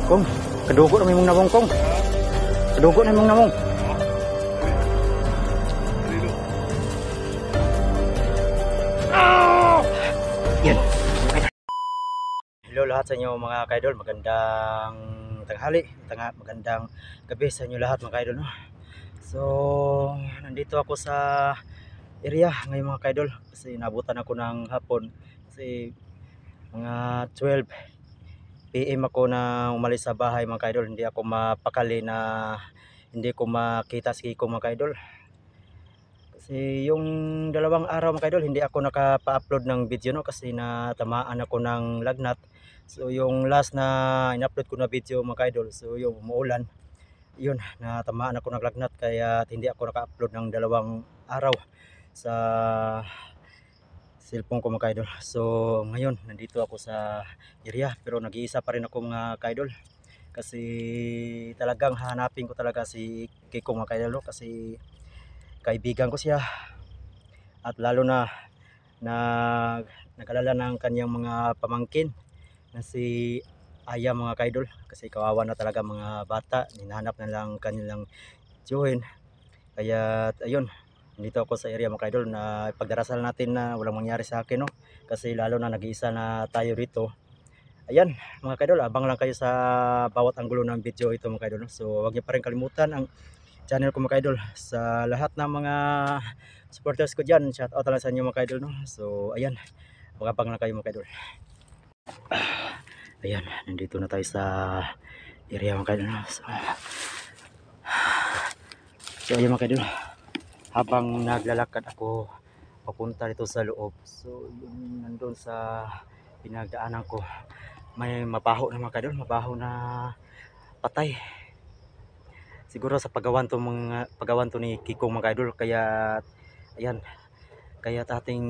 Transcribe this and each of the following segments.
Kong, kadugo na may mong namong kong. Kadugo na mong namong. Yan. Hello lahat sa inyo mga kaidol. Magandang tanghali, magandang gabi sa inyo lahat mga kaidol. No? So, nandito ako sa area ngayon mga kaidol. Kasi nabutan ako ng hapon. Kasi mga 12 PM ako na umalis sa bahay mga kaidol. Hindi ako mapakali na hindi ko makita si Kiko mga kaidol. Kasi yung dalawang araw mga kaidol hindi ako nakapa-upload ng video no kasi natamaan ako ng lagnat. So yung last na in-upload ko na video mga kaidol, so yung umuulan, yun natamaan ako ng lagnat kaya hindi ako naka-upload ng dalawang araw sa cellphone ko mga kaidol. So ngayon nandito ako sa area pero nag-iisa pa rin ako mga kaidol. Kasi talagang hanapin ko talaga si Kiko mga kaidol kasi kaibigan ko siya. At lalo na nag-alala ng kanyang mga pamangkin na si Aya mga kaidol. Kasi kawawa na talaga mga bata, hinahanap na lang kanilang tiyuhin. Kaya ayun, dito ako sa area mga kaidol na pagdarasal natin na walang mangyari sa akin no. Kasi lalo na nag-iisa na tayo rito. Ayan mga kaidol, abang lang kayo sa bawat anggulo ng video ito mga kaidol no? So huwag niyo pa rin kalimutan ang channel ko mga kaidol. Sa lahat ng mga supporters ko dyan, shout out lang sa inyo mga kaidol no? So ayan, abang lang kayo mga kaidol. Ayan, nandito na tayo sa area mga kaidol no? So ayan mga kaidol, habang naglalakad ako papunta dito sa loob, so yung nandun sa pinagdaanan ko may mabaho na mga kaidol, mabaho na patay. Siguro sa paggawan to ni Kiko mga kaidol, kaya ayan, kaya ating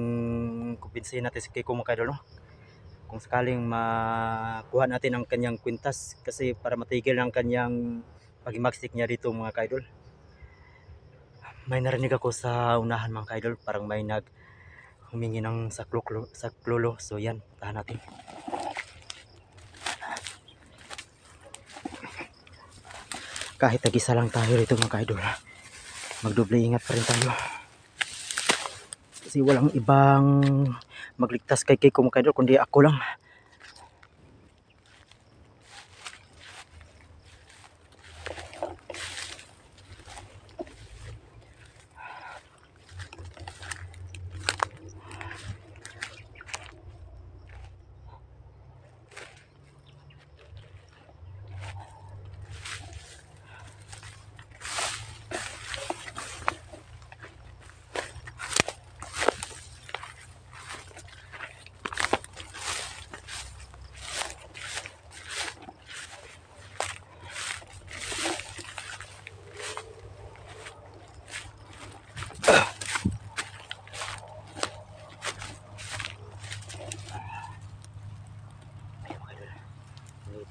kumbinsihin natin si Kiko mga kaidol no? Kung sakaling makuha natin ang kanyang kwintas kasi para matigil ang kanyang pagimagsik niya dito mga kaidol. May narinig ako sa unahan mga kaidol, parang may humingi ng saklolo. So yan, tahan natin. Kahit tag-isa lang tayo rito mga kaidol, magdoble ingat pa rin tayo. Kasi walang ibang magligtas kay Kiko mga kaidol kundi ako lang.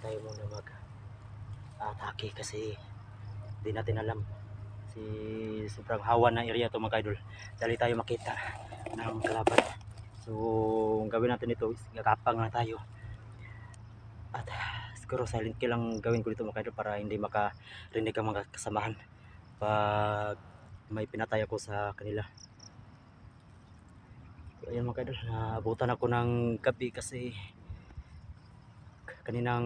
Tayo muna mag-atake kasi di natin alam si sobrang hawa na area to mga kaidol, dali tayo makita ng kalaban. So ang gawin natin ito is gagapang na tayo at siguro silent kill lang gawin ko dito mga kaidol para hindi makarinig ang mga kasamahan pag may pinatay ako sa kanila. So ayan mga kaidol, naabutan ako ng gabi kasi kaninang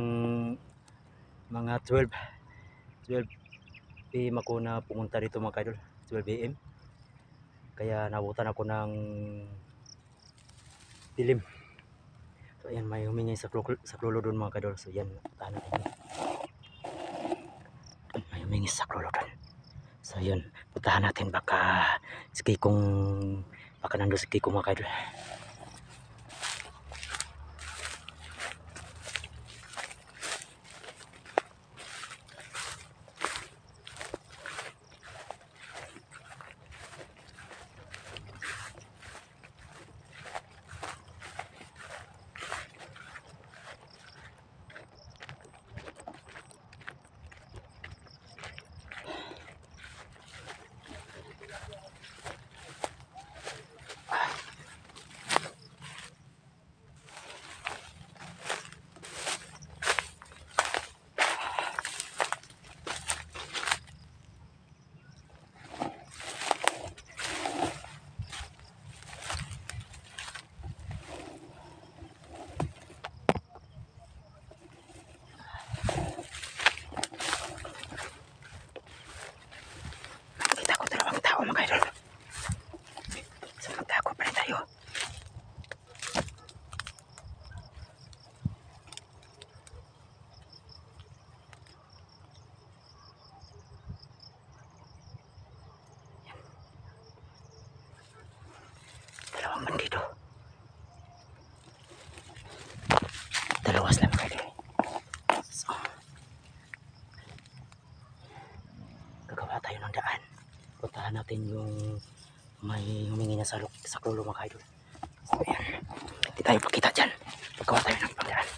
mga 12 PM ako na pumunta dito mga kaidol, 12 AM. Kaya nabutan ako ng dilim. So ayan, may humingi sa klolo doon mga kaidol. So yan, tahan natin. May humingi sa klolo doon. So yun, putahan natin baka nandun si Kiko mga kaidol. tayo ng daan. Puntahan natin yung may humingi na sa klulo mga idol. So ayan, hindi tayo pakita dyan. Pagkawa tayo ng pagdaan.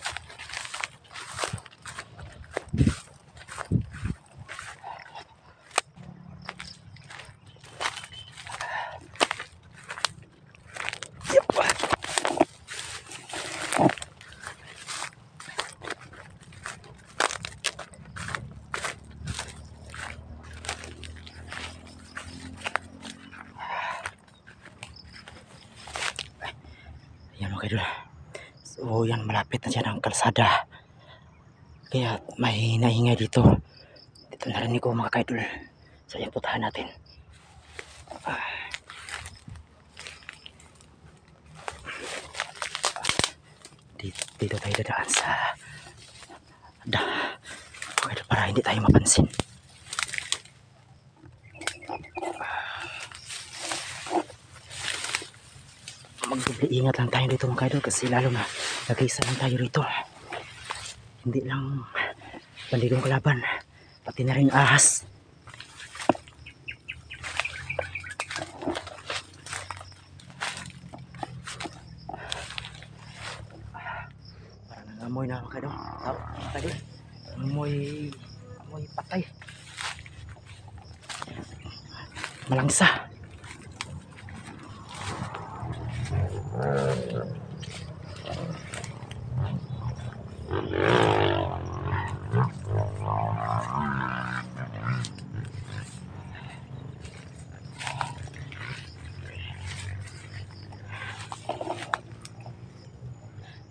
Yan mga idol. So yan, malapit na siya ng kalsada. Kaya may naingay dito. Dito narinig ko mga idol. So yan, putahan natin. Dito tayo dadaan sa mga idol, para hindi tayo mapansin. Mag-ingat lang tayo dito mga idol, kasi lalo na nag-isa lang tayo rito. Hindi lang bandigong kalaban, pati na rin ahas. Parang nangamoy na mga idol. Amoy patay. Malangsa.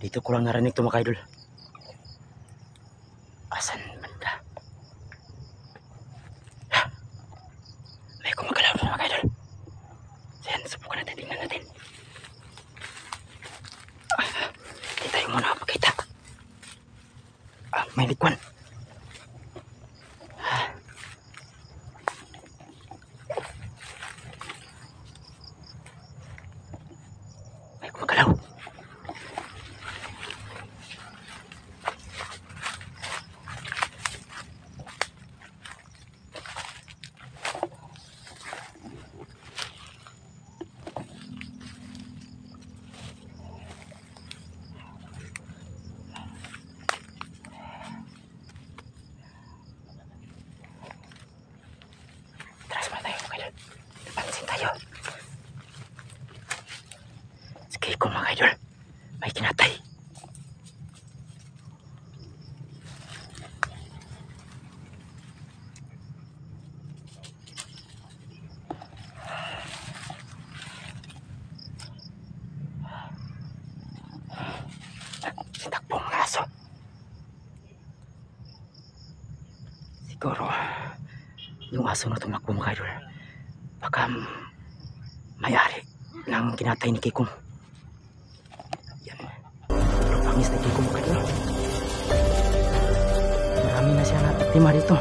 Dito ko lang narinig ito mga idol. Asan banda? May kumagalaw na mga idol. Yan, subukan natin, tingnan natin. Hindi tayo muna makita. May likwan. May kumagalaw. Pansin tayo. Sige ko mga idol, may kinatay. Sinakbong ng aso. Siguro yung aso na tumakbo mga idol, baka may-ari ng kinatay ni Kikong. Yan. Pero pangis na Kikong mga idol. Marami na siya natiktima dito.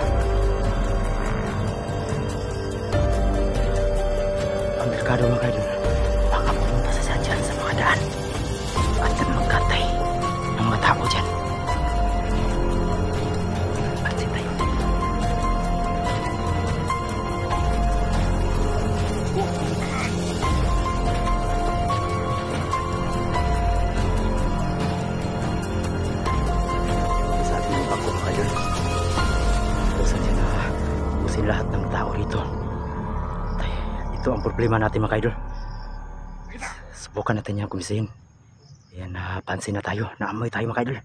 Ang merkado mga idol, baka pumunta sa dyan sa mga daan at magkatay ng mga tao dyan. Pansin tayo. Lahat ng tao rito. Ito ang problema natin mga idol. Subukan natin yung kumisihin. Yan, napansin na tayo. Naamoy tayo mga idol.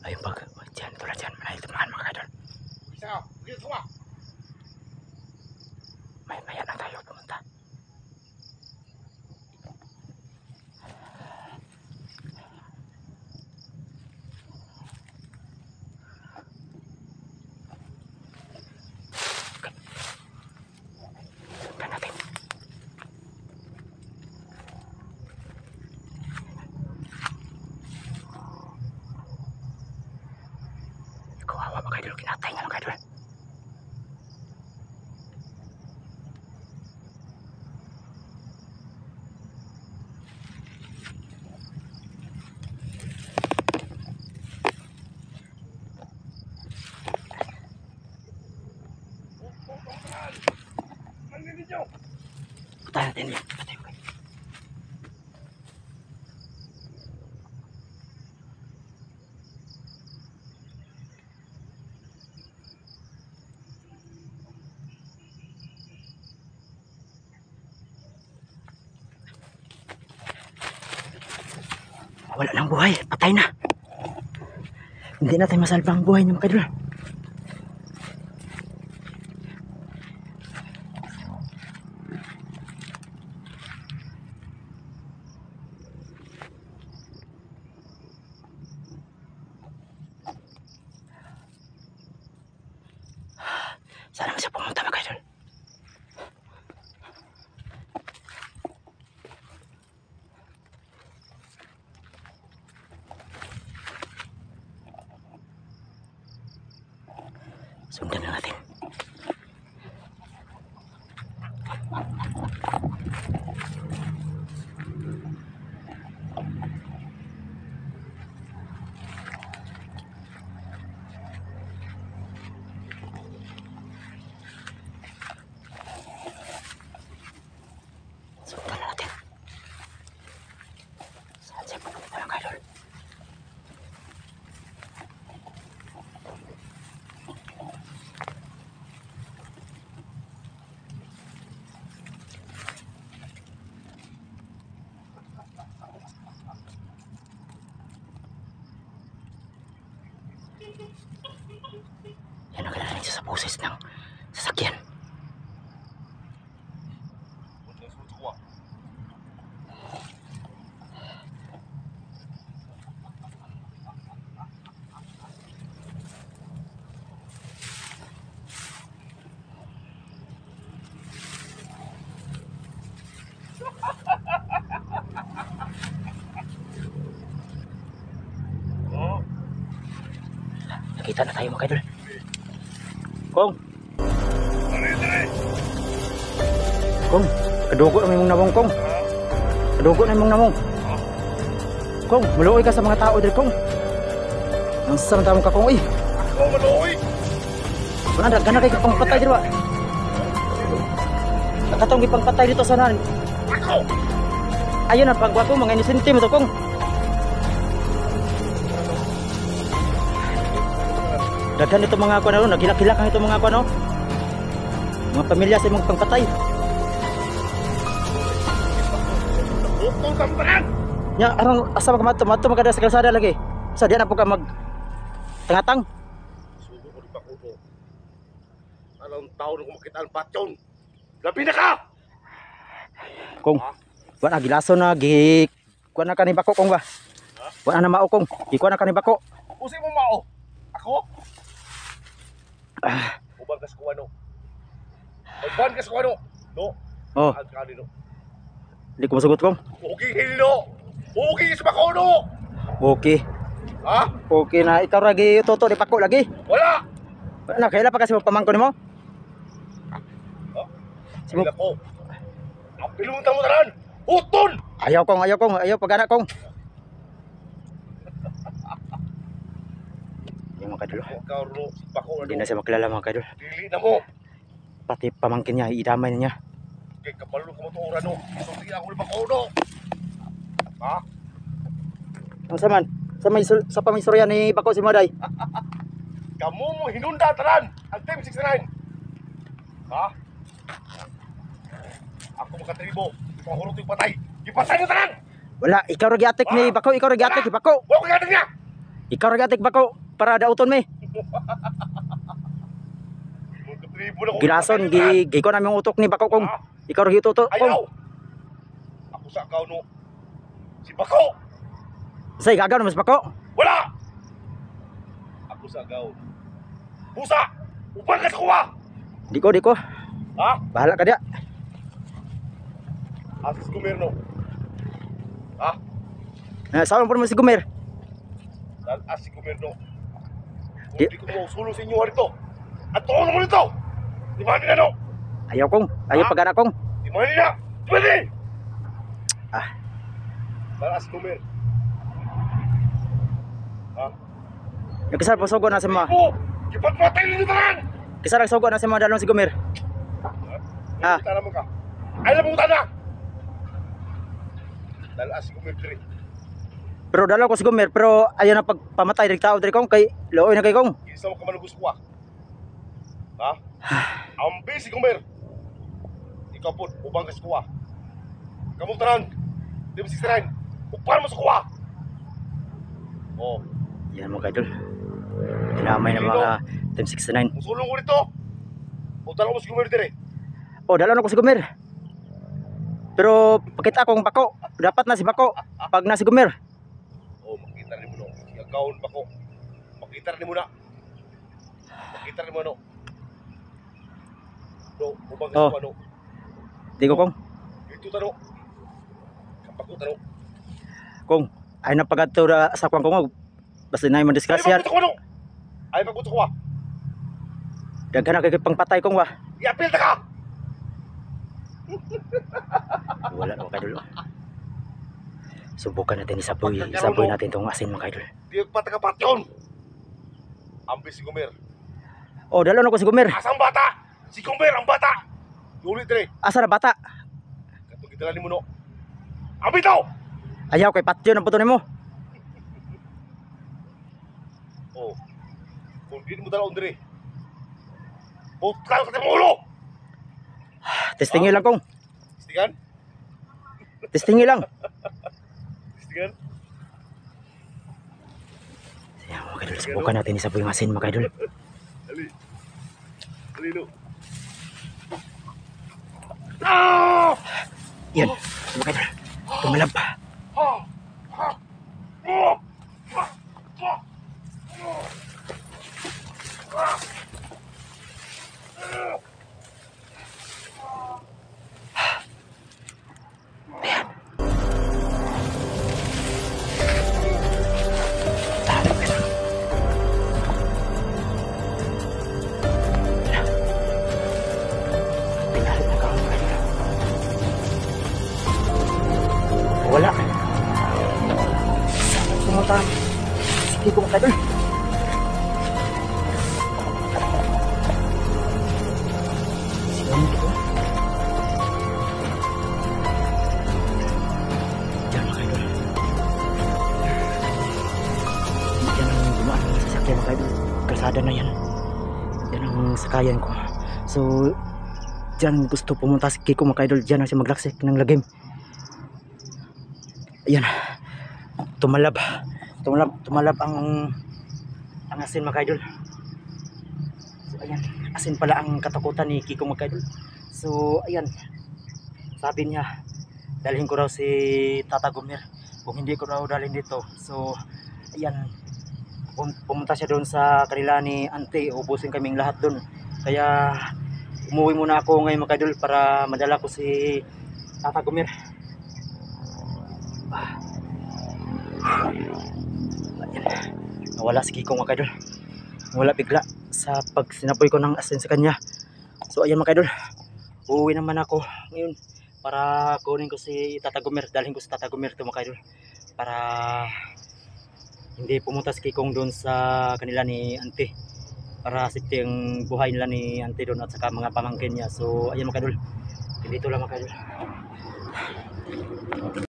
Ayun pag dyan, tulad dyan. Manahil tumahan mga idol. Maya na tayo pumunta. Kawawa mga idol, kinatay nga mga idol. Patayin mo. Patayin mo. Wala nang buhay. Patay na. Hindi natin masalba ang buhay niya mga kaidol. Sana masih pumunta mga kaidol. Sundan na natin. Sundan na natin. Saan siya pupunta mga kaidol? Yan ang kinarinig siya sa boses ng sasakyan. Nakita na tayo mga kaidol. Kong! Kong! Kadugo na may mong namong Kong! Kadugo na may mong namong! Kong! Maluoy ka sa mga tao dito Kong! Ang samtama ka Kong! Kong maluoy! Wala na, gana kayo kapang patay dito ba? Nakatong ipang patay dito sana. Ako! Ayun ang pagwa ko, mga inisinti mo to Kong! Daghan ito mga kuno, nagilak-hilak ito mga kuno. Mga pamilya sa imong pangpatay. Utol ka pa! Nya arang asa ka mato magada sa kalsada lagi. Sa diyan na po ka mag tangatang. Sugo ko di pa kuto. Anong taon ko makita ang patyon? Labi na ka! Kung wa na gilason na gi kuan na kani bako kung ba. Wa na mao kung gi kuan na kani bako. Usi mo mao. Ako? Ubang ka sa kuwano. Ubang ka sa kuwano. No? Oh, Ang kanino. di ko masugot kung. Ugi hilino. Ugi sa bako no. Okay. Ha? Okay na ikaw ra gi toto di bako lagi. Wala! Wala na kaila pa kasi pamangko nimo. Ha? Simo Sila ko. Ang piluntang mo taran. Utol! ayaw ayaw pagana kong. Yung mga kaidol. Ikaw ro. Bako Hindi ano. na siya makilala mga kaidol. Dili na mo. Pati pamangkin niya, idamay na niya. Kay kapalo ka mo to ora no. Sulti ako ng bako no. Ha? Ang saman, sa pamisurya ni Bako si Maday. Kamu mo hinunda taran ang Team 69. Ha? Ako makatribo. Ipahurot yung patay. Ipatay mo taran! Wala, ikaw ra giatik ni Bako, ikaw ra giatik ni Bako. Huwag ko gating niya! Ikaw ra giatik Bako para dauton mi. Makatribo na ko. Gilason gi ko namin utok ni Bako kung ikaw ra gituto Ayaw! kung. Ako sa akaw no. Si Bako! Say gagaw na mas Bako. Wala! Ako sa agaw. Pusa! Upal ka sa kuwa! Di ko. Ha? Bahala ka dia. Asis Gumerno. Ha? Saan po mo si Gumer? Asis Gumerno. Kung Di- di ko mo sulo sa inyo rito. At toon mo nito! Di mani na no! Ayaw kong, ayaw Ha? pagana kong. Di mani na! Pwede! Ah, Asis Gumer. Ha? nagkisar po sugo na si mga. Oh! Ipagpatay nyo tanan! Kisar ang sugo na si mga dalong si Gumer. Ha? Kita naman ka. Ay, napunta na! Dalas ko diri. Pero dalaw ko si Gomer, pero ayaw na pagpamatay ng tao diri kong kay looy na kay kong. Isa mo ka manubos ko. Ha? Ambi si Gomer. Ikaw po, ubang ka sa kuwa. Kamong tanan. Di mo 69. Upahan mo sa kuwa. Oh. Yan mga kaidol. Dinamay ng mga Team 69. Musulong ko dito. O dalaw mo si Gomer dire. Oh, dalaw na ko si Gomer. Pero pakita akong bako. Dapat na si bako. Pag na si Gomer. Oh, makita rin mo no. Gagawin ba ko? Makita rin mo na. Makita rin mo no. No, ubang Oh. ka ano. Di ko kong. Ito tano. Kapag ko tano. Kong, ay napagatura sa kwang kong. Basta na yung disgrasya. Ay magkuto ko. Daghan na kay pangpatay kong wa. Iapil ta ka. Wala mga kaidol. Subukan natin isapoy natin tong asin mga kaidol. Di pataka patyon. Ambi si Gomer. Oh, dalaw na ko si Gomer. Asang bata? Si Gomer ang bata. Ulit dire. Asa na bata? Katong gidala ni mo no. Ambi daw. Ayaw kay patyo ng puto nimo. Oh. Kung di mo dalaw dire. Putlan ka sa ulo. Testingi lang kong. Stigan? Testingi lang. Stigan? Yan mga kaidol, subukan natin isapoy yung asin mga kaidol. Ali. Ali no. Ah! Yan, mga kaidol. Tumalab pa. Wala. Pumunta. Sige ko mga kaidol. Sige ko. Diyan mga kaidol. Diyan ang gumaan ng sasakyan mga kaidol. Kalsada na yan. Yan ang sakayan ko. So, diyan gusto pumunta si Kiko mga kaidol. Diyan na siya maglaksik ng lagim. Ayan, tumalab ang asin mga kaidol. So ayan, asin pala ang katakutan ni Kiko mga kaidol. So ayan, sabi niya dalhin ko raw si Tata Gomer kung hindi ko raw dalhin dito. So ayan, pumunta siya doon sa kanila ni Auntie, ubusin kaming lahat doon. Kaya umuwi muna ako ngayon mga kaidol para madala ko si Tata Gomer. Nawala si Kiko mga kaidol. Wala bigla sa pag sinapoy ko ng asin sa kanya. So ayan mga kaidol, uuwi naman ako ngayon para kunin ko si Tata Gomer. Dalhin ko si Tata Gomer to mga kaidol para hindi pumunta si Kikong doon sa kanila ni Auntie, para safety ang buhay nila ni Auntie doon at saka mga pamangkin niya. So ayan mga kaidol, dito lang mga kaidol.